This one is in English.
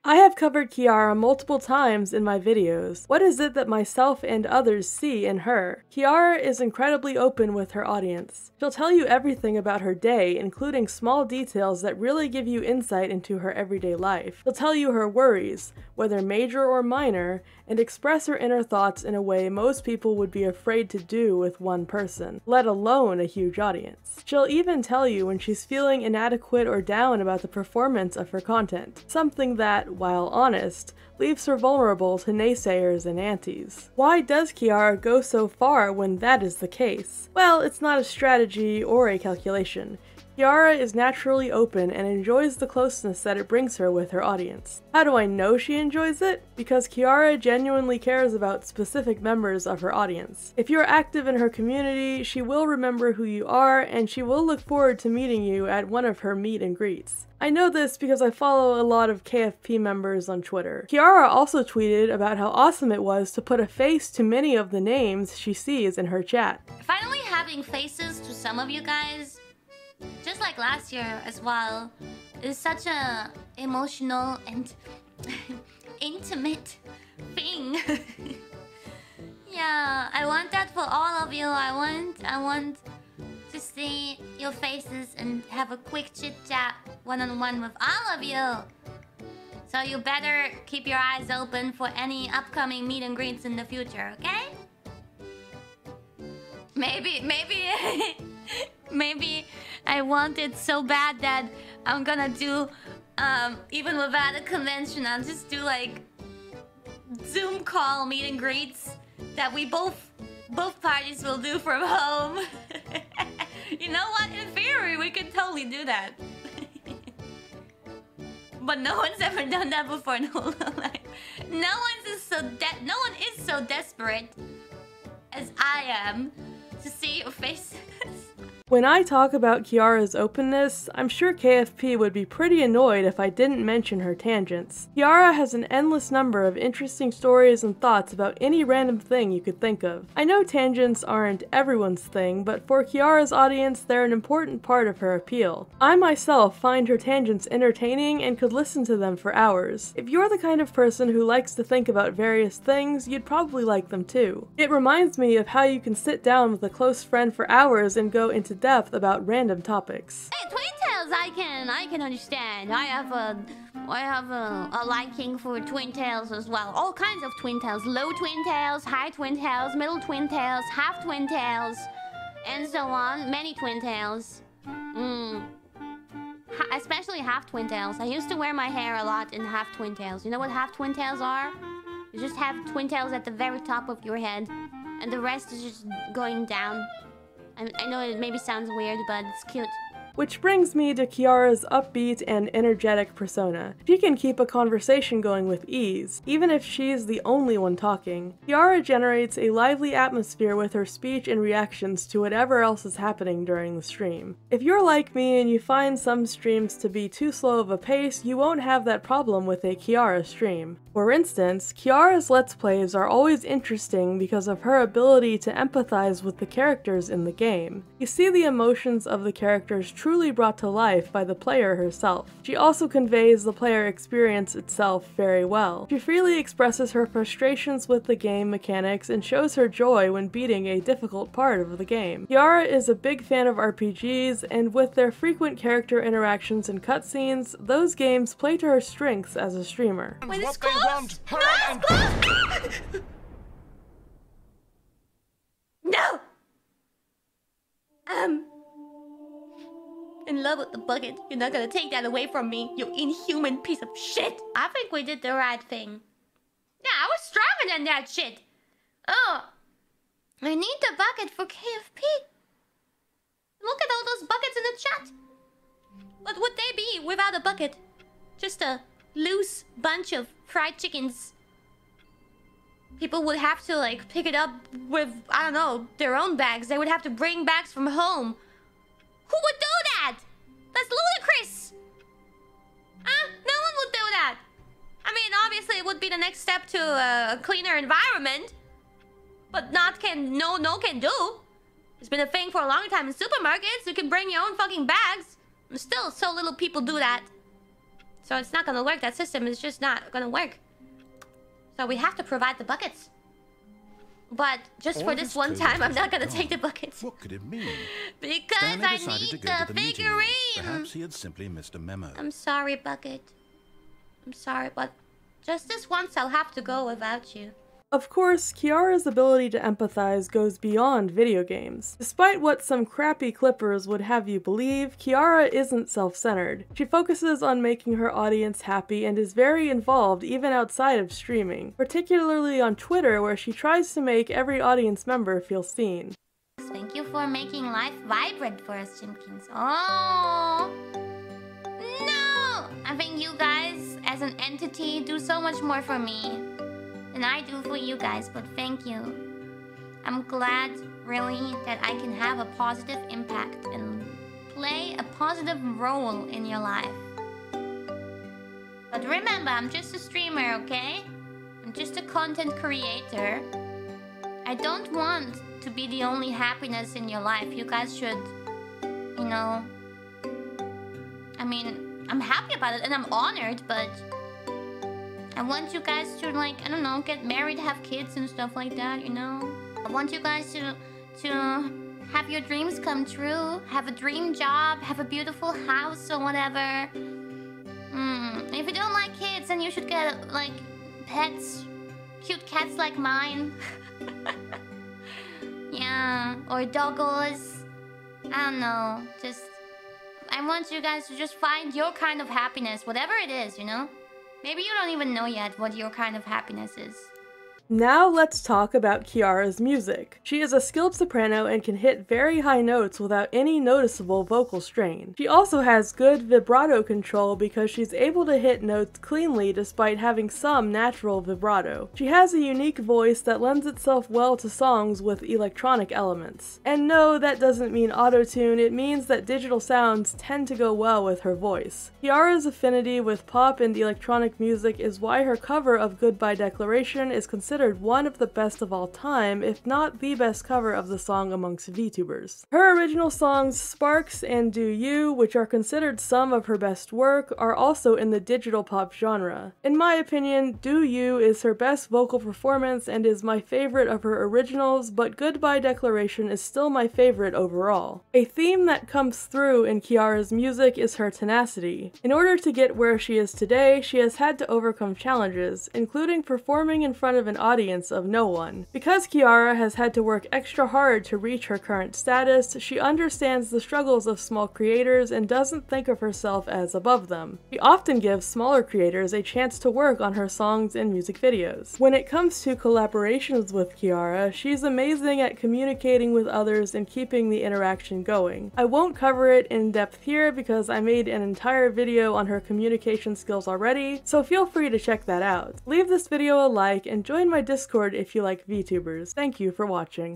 I have covered Kiara multiple times in my videos. What is it that myself and others see in her? Kiara is incredibly open with her audience. She'll tell you everything about her day, including small details that really give you insight into her everyday life. She'll tell you her worries, whether major or minor, and express her inner thoughts in a way most people would be afraid to do with one person, let alone a huge audience. She'll even tell you when she's feeling inadequate or down about the performance of her content, something that, while honest, leaves her vulnerable to naysayers and antis. Why does Kiara go so far when that is the case? Well, it's not a strategy or a calculation. Kiara is naturally open and enjoys the closeness that it brings her with her audience. How do I know she enjoys it? Because Kiara genuinely cares about specific members of her audience. If you're active in her community, she will remember who you are, and she will look forward to meeting you at one of her meet and greets. I know this because I follow a lot of KFP members on Twitter. Kiara also tweeted about how awesome it was to put a face to many of the names she sees in her chat. Finally having faces to some of you guys, just like last year as well, is such a emotional and intimate thing. Yeah, I want that for all of you. I want to see your faces and have a quick chit chat one-on-one with all of you. So you better keep your eyes open for any upcoming meet and greets in the future, okay? Maybe I want it so bad that I'm gonna do, even without a convention, I'll just do like Zoom call meet and greets that we both parties will do from home. You know what? In theory, we could totally do that. But no one's ever done that before in Hololive. No one is so desperate as I am to see your faces. When I talk about Kiara's openness, I'm sure KFP would be pretty annoyed if I didn't mention her tangents. Kiara has an endless number of interesting stories and thoughts about any random thing you could think of. I know tangents aren't everyone's thing, but for Kiara's audience, they're an important part of her appeal. I myself find her tangents entertaining and could listen to them for hours. If you're the kind of person who likes to think about various things, you'd probably like them too. It reminds me of how you can sit down with a close friend for hours and go into depth about random topics. Hey, Twin Tails, I can understand. I have a liking for Twin Tails as well. All kinds of Twin Tails. Low Twin Tails, high Twin Tails, middle Twin Tails, half Twin Tails, and so on. Many Twin Tails. Especially half Twin Tails. I used to wear my hair a lot in half Twin Tails. You know what half Twin Tails are? You just have Twin Tails at the very top of your head, and the rest is just going down. I know it maybe sounds weird, but it's cute. Which brings me to Kiara's upbeat and energetic persona. She can keep a conversation going with ease, even if she's the only one talking. Kiara generates a lively atmosphere with her speech and reactions to whatever else is happening during the stream. If you're like me and you find some streams to be too slow of a pace, you won't have that problem with a Kiara stream. For instance, Kiara's Let's Plays are always interesting because of her ability to empathize with the characters in the game. You see the emotions of the characters truly brought to life by the player herself. She also conveys the player experience itself very well. She freely expresses her frustrations with the game mechanics and shows her joy when beating a difficult part of the game. Kiara is a big fan of RPGs, and with their frequent character interactions and cutscenes, those games play to her strengths as a streamer. Wait, it's close! No, it's close! No! In love with the bucket. You're not gonna take that away from me, you inhuman piece of shit. I think we did the right thing. Yeah, I was stronger than that shit. Oh, I need the bucket for KFP. Look at all those buckets in the chat. What would they be without a bucket? Just a loose bunch of fried chickens. People would have to like pick it up with, I don't know, their own bags. They would have to bring bags from home. Who would do that? That's ludicrous! Huh? No one would do that! I mean, obviously it would be the next step to a cleaner environment. But no can do. It's been a thing for a long time in supermarkets. You can bring your own fucking bags. And still, so little people do that. So it's not gonna work. That system is just not gonna work. So we have to provide the buckets. But just for this one time, I'm not gonna take the buckets. What could it mean? Because Stanley I decided to need go to the the meeting. figurine. Perhaps he had simply missed a memo. I'm sorry, Bucket. I'm sorry, but just this once I'll have to go without you. Of course, Kiara's ability to empathize goes beyond video games. Despite what some crappy clippers would have you believe, Kiara isn't self-centered. She focuses on making her audience happy and is very involved even outside of streaming, particularly on Twitter where she tries to make every audience member feel seen. Thank you for making life vibrant for us, Chimkins. Oh! No! I think you guys, as an entity, do so much more for me than I do for you guys, but thank you. I'm glad, really, that I can have a positive impact and play a positive role in your life. But remember, I'm just a streamer, okay? I'm just a content creator. I don't want to be the only happiness in your life. You guys should, you know... I mean, I'm happy about it and I'm honored, but... I want you guys to, like, I don't know, get married, have kids and stuff like that, you know? I want you guys to have your dreams come true, have a dream job, have a beautiful house or whatever. If you don't like kids, then you should get, like, pets. Cute cats like mine. Yeah, or doggos. I don't know, just... I want you guys to just find your kind of happiness, whatever it is, you know? Maybe you don't even know yet what your kind of happiness is. Now let's talk about Kiara's music. She is a skilled soprano and can hit very high notes without any noticeable vocal strain. She also has good vibrato control because she's able to hit notes cleanly despite having some natural vibrato. She has a unique voice that lends itself well to songs with electronic elements. And no, that doesn't mean auto-tune, it means that digital sounds tend to go well with her voice. Kiara's affinity with pop and electronic music is why her cover of Goodbye Declaration is considered one of the best of all time, if not the best cover of the song amongst VTubers. Her original songs Sparks and Do You, which are considered some of her best work, are also in the digital pop genre. In my opinion, Do You is her best vocal performance and is my favorite of her originals, but Goodbye Declaration is still my favorite overall. A theme that comes through in Kiara's music is her tenacity. In order to get where she is today, she has had to overcome challenges, including performing in front of an audience of no one. Because Kiara has had to work extra hard to reach her current status, she understands the struggles of small creators and doesn't think of herself as above them. She often gives smaller creators a chance to work on her songs and music videos. When it comes to collaborations with Kiara, she's amazing at communicating with others and keeping the interaction going. I won't cover it in depth here because I made an entire video on her communication skills already, so feel free to check that out. Leave this video a like and join my Discord if you like VTubers. Thank you for watching.